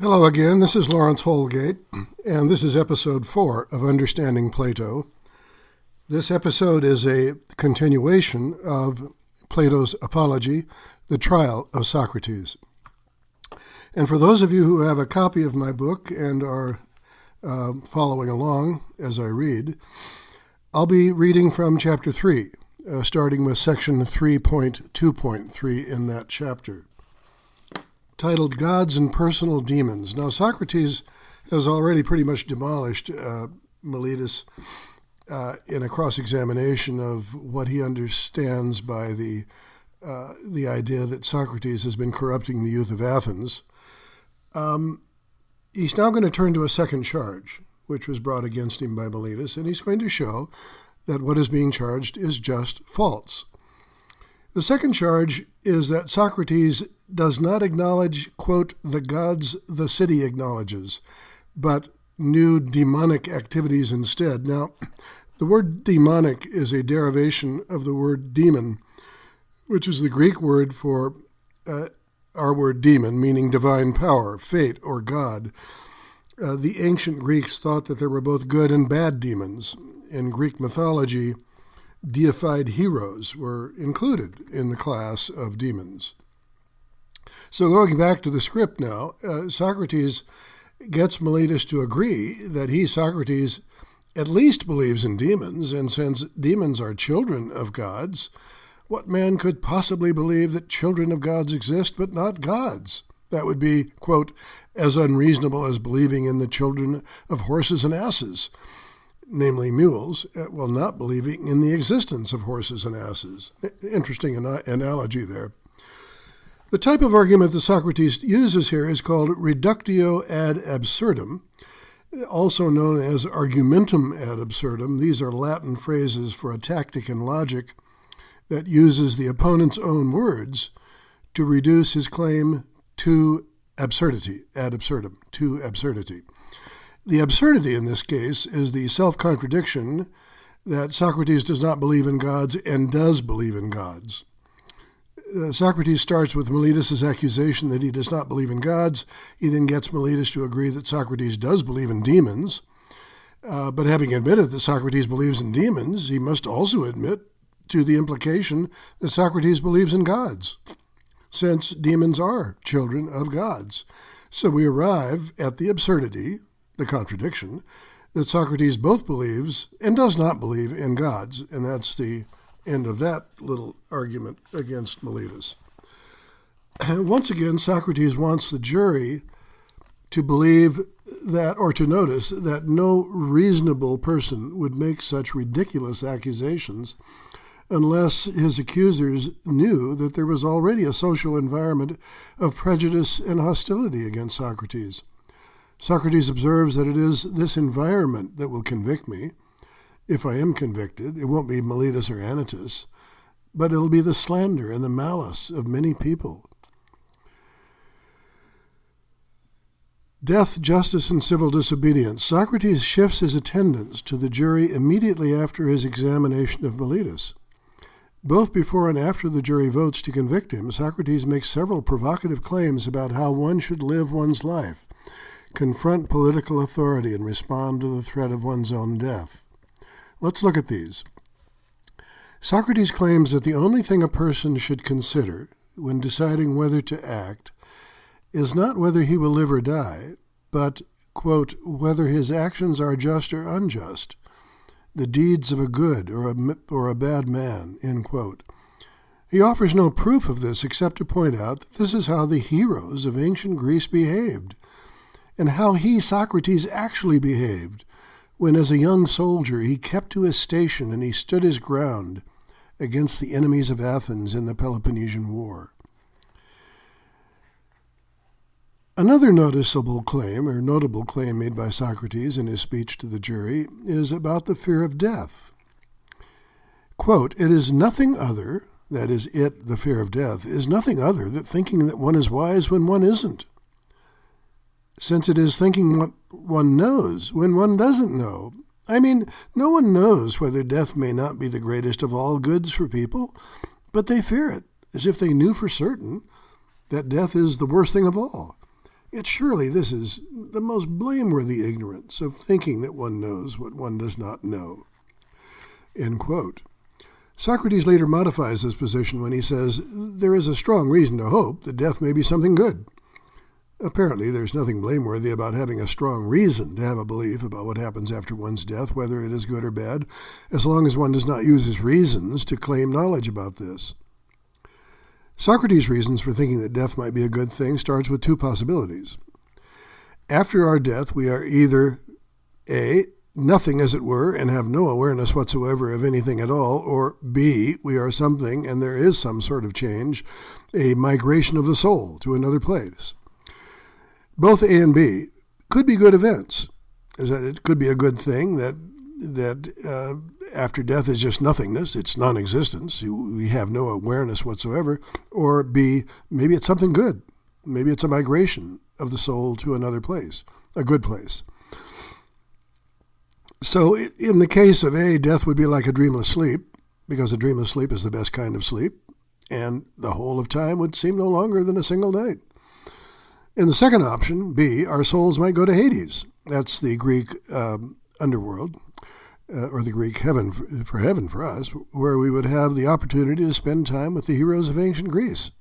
Hello again, this is Lawrence Holgate, and this is episode 4 of Understanding Plato. This episode is a continuation of Plato's Apology, the Trial of Socrates. And for those of you who have a copy of my book and are following along as I read, I'll be reading from chapter 3, starting with section 3.2.3 in that chapter, titled Gods and Personal Demons. Now, Socrates has already pretty much demolished Meletus in a cross-examination of what he understands by the idea that Socrates has been corrupting the youth of Athens. He's now going to turn to a second charge, which was brought against him by Meletus, and he's going to show that what is being charged is just false. The second charge is that Socrates does not acknowledge, quote, the gods the city acknowledges, but new demonic activities instead. Now, the word demonic is a derivation of the word demon, which is the Greek word for our word demon, meaning divine power, fate, or God. The ancient Greeks thought that there were both good and bad demons. In Greek mythology, deified heroes were included in the class of demons. So going back to the script now, Socrates gets Meletus to agree that he, Socrates, at least believes in demons, and since demons are children of gods, what man could possibly believe that children of gods exist but not gods? That would be, quote, as unreasonable as believing in the children of horses and asses, namely mules, while not believing in the existence of horses and asses. Interesting analogy there. The type of argument that Socrates uses here is called reductio ad absurdum, also known as argumentum ad absurdum. These are Latin phrases for a tactic in logic that uses the opponent's own words to reduce his claim to absurdity, ad absurdum, to absurdity. The absurdity in this case is the self-contradiction that Socrates does not believe in gods and does believe in gods. Socrates starts with Meletus' accusation that he does not believe in gods. He then gets Meletus to agree that Socrates does believe in demons. But having admitted that Socrates believes in demons, he must also admit to the implication that Socrates believes in gods, since demons are children of gods. So we arrive at the absurdity, the contradiction, that Socrates both believes and does not believe in gods, and that's the end of that little argument against Meletus. Once again, Socrates wants the jury to believe that, or to notice that no reasonable person would make such ridiculous accusations unless his accusers knew that there was already a social environment of prejudice and hostility against Socrates. Socrates observes that it is this environment that will convict me. If I am convicted, it won't be Meletus or Anytus, but it'll be the slander and the malice of many people. Death, justice, and civil disobedience. Socrates shifts his attendance to the jury immediately after his examination of Meletus. Both before and after the jury votes to convict him, Socrates makes several provocative claims about how one should live one's life, confront political authority, and respond to the threat of one's own death. Let's look at these. Socrates claims that the only thing a person should consider when deciding whether to act is not whether he will live or die, but, quote, whether his actions are just or unjust, the deeds of a good or a bad man, end quote. He offers no proof of this except to point out that this is how the heroes of ancient Greece behaved, and how he, Socrates, actually behaved when, as a young soldier, he kept to his station and he stood his ground against the enemies of Athens in the Peloponnesian War. Another notable claim made by Socrates in his speech to the jury is about the fear of death. Quote, it is nothing other, that is it, the fear of death, is nothing other than thinking that one is wise when one isn't, since it is thinking what one knows when one doesn't know. I mean, no one knows whether death may not be the greatest of all goods for people, but they fear it, as if they knew for certain that death is the worst thing of all. Yet surely this is the most blameworthy ignorance of thinking that one knows what one does not know." End quote. Socrates later modifies this position when he says, "There is a strong reason to hope that death may be something good." Apparently, there's nothing blameworthy about having a strong reason to have a belief about what happens after one's death, whether it is good or bad, as long as one does not use his reasons to claim knowledge about this. Socrates' reasons for thinking that death might be a good thing starts with two possibilities. After our death, we are either A, nothing as it were, and have no awareness whatsoever of anything at all, or B, we are something and there is some sort of change, a migration of the soul to another place. Both A and B could be good events, is that it could be a good thing that after death is just nothingness, it's non-existence, we have no awareness whatsoever, or B, maybe it's something good, maybe it's a migration of the soul to another place, a good place. So in the case of A, death would be like a dreamless sleep, because a dreamless sleep is the best kind of sleep, and the whole of time would seem no longer than a single night. In the second option, B, our souls might go to Hades. That's the Greek underworld, or the Greek heaven for us, where we would have the opportunity to spend time with the heroes of ancient Greece,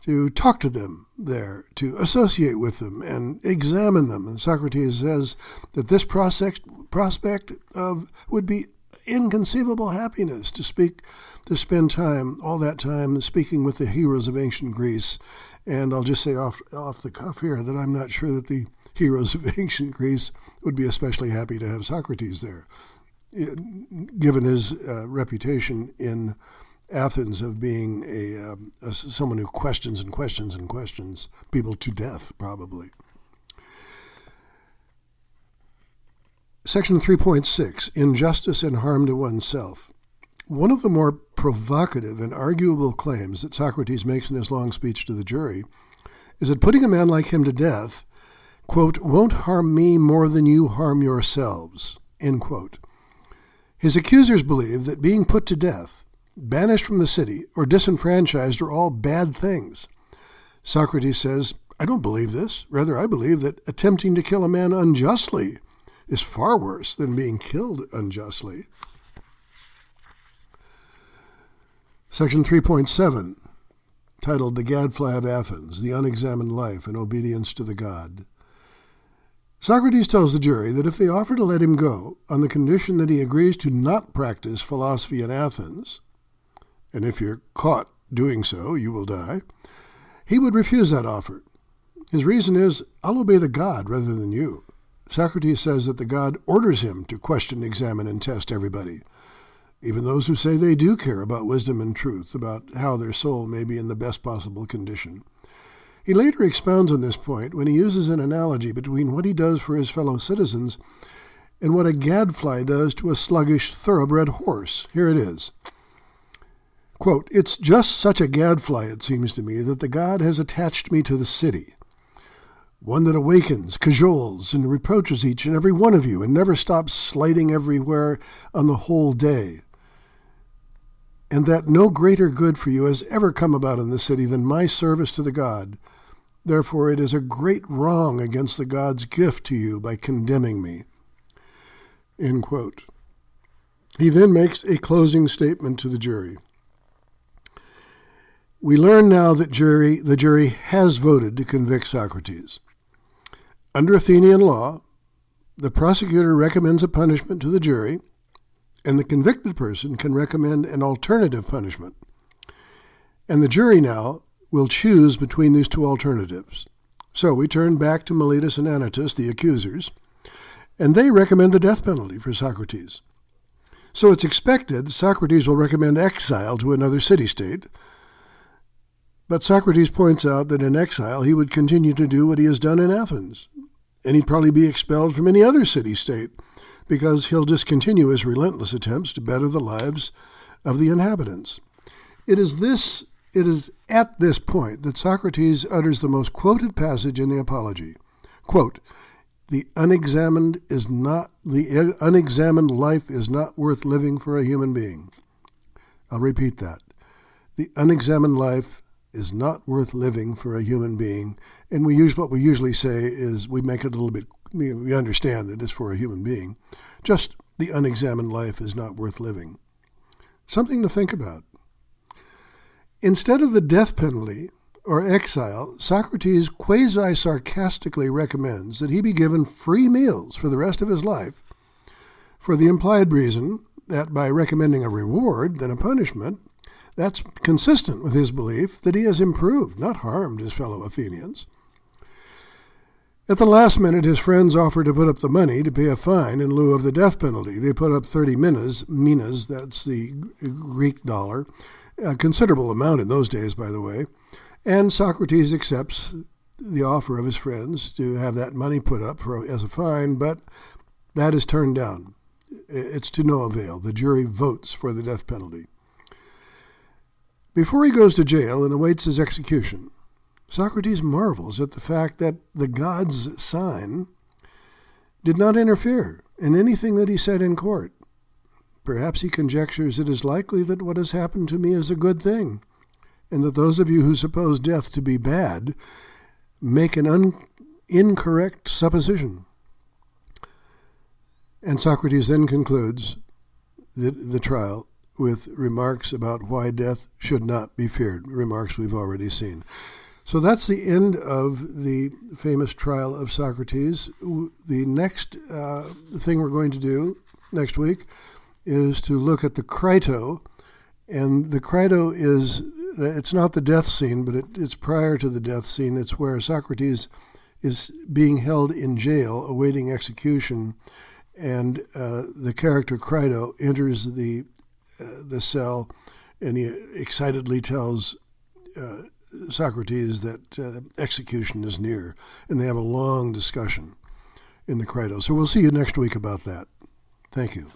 to talk to them there, to associate with them and examine them. And Socrates says that this prospect would be inconceivable happiness to spend all that time speaking with the heroes of ancient Greece. And I'll just say off the cuff here that I'm not sure that the heroes of ancient Greece would be especially happy to have Socrates there, given his reputation in Athens of being someone who questions and questions and questions people to death, probably. Section 3.6, Injustice and Harm to Oneself. One of the more provocative and arguable claims that Socrates makes in his long speech to the jury is that putting a man like him to death, quote, "won't harm me more than you harm yourselves," end quote. His accusers believe that being put to death, banished from the city, or disenfranchised are all bad things. Socrates says, "I don't believe this. Rather, I believe that attempting to kill a man unjustly is far worse than being killed unjustly." Section 3.7, titled "The Gadfly of Athens, the Unexamined Life and Obedience to the God." Socrates tells the jury that if they offer to let him go on the condition that he agrees to not practice philosophy in Athens, and if you're caught doing so, you will die, he would refuse that offer. His reason is, "I'll obey the God rather than you." Socrates says that the God orders him to question, examine, and test everybody, even those who say they do care about wisdom and truth, about how their soul may be in the best possible condition. He later expounds on this point when he uses an analogy between what he does for his fellow citizens and what a gadfly does to a sluggish, thoroughbred horse. Here it is. Quote, "It's just such a gadfly, it seems to me, that the God has attached me to the city. One that awakens, cajoles, and reproaches each and every one of you, and never stops slighting everywhere on the whole day. And that no greater good for you has ever come about in the city than my service to the God. Therefore it is a great wrong against the God's gift to you by condemning me." End quote. He then makes a closing statement to the jury. We learn now that the jury has voted to convict Socrates. Under Athenian law, the prosecutor recommends a punishment to the jury, and the convicted person can recommend an alternative punishment. And the jury now will choose between these two alternatives. So we turn back to Miletus and Anytus, the accusers, and they recommend the death penalty for Socrates. So it's expected that Socrates will recommend exile to another city-state, but Socrates points out that in exile he would continue to do what he has done in Athens, and he'd probably be expelled from any other city-state because he'll just continue his relentless attempts to better the lives of the inhabitants. It is at this point that Socrates utters the most quoted passage in the Apology. Quote, the unexamined life is not worth living for a human being." I'll repeat that. The unexamined life is not worth living for a human being. And what we usually say is we make it a little bit, we understand that it's for a human being. Just the unexamined life is not worth living. Something to think about. Instead of the death penalty or exile, Socrates quasi-sarcastically recommends that he be given free meals for the rest of his life, for the implied reason that by recommending a reward than a punishment, that's consistent with his belief that he has improved, not harmed, his fellow Athenians. At the last minute, his friends offer to put up the money to pay a fine in lieu of the death penalty. They put up 30 minas, that's the Greek dollar, a considerable amount in those days, by the way, and Socrates accepts the offer of his friends to have that money put up as a fine, but that is turned down. It's to no avail. The jury votes for the death penalty. Before he goes to jail and awaits his execution, Socrates marvels at the fact that the god's sign did not interfere in anything that he said in court. Perhaps he conjectures it is likely that what has happened to me is a good thing, and that those of you who suppose death to be bad make an incorrect supposition. And Socrates then concludes the trial with remarks about why death should not be feared, remarks we've already seen. So that's the end of the famous trial of Socrates. The next thing we're going to do next week is to look at the Crito. And the Crito it's not the death scene, but it's prior to the death scene. It's where Socrates is being held in jail, awaiting execution, and the character Crito enters the cell, and he excitedly tells Socrates that execution is near, and they have a long discussion in the Crito. So we'll see you next week about that. Thank you.